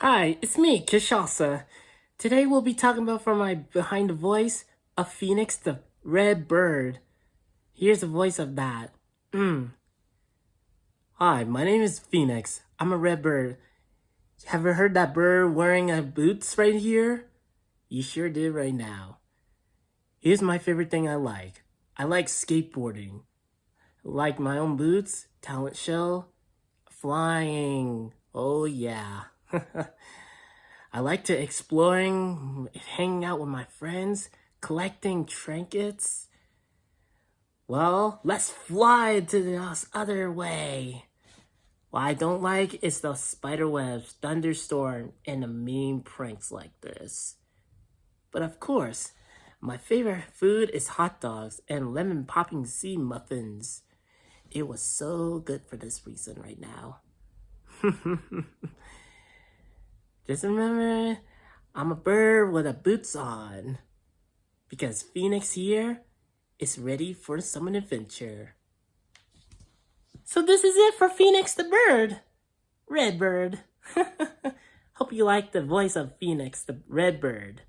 Hi, it's me, Kinshasa. Today we'll be talking about from my behind the voice of Phoenix the Red Bird. Here's the voice of that. Hi, my name is Phoenix. I'm a red bird. Have you heard that bird wearing a boots right here? You sure did right now. Here's my favorite thing I like. I like skateboarding. Like my own boots, talent show, flying. Oh yeah. I like to exploring, hanging out with my friends, collecting trinkets. Well, let's fly to the other way. What I don't like is the spider webs, thunderstorm, and the mean pranks like this. But of course, my favorite food is hot dogs and lemon popping sea muffins. It was so good for this reason right now. Just remember, I'm a bird with a boots on. Because Phoenix here is ready for some adventure. So this is it for Phoenix the bird. Red bird. Hope you like the voice of Phoenix the red bird.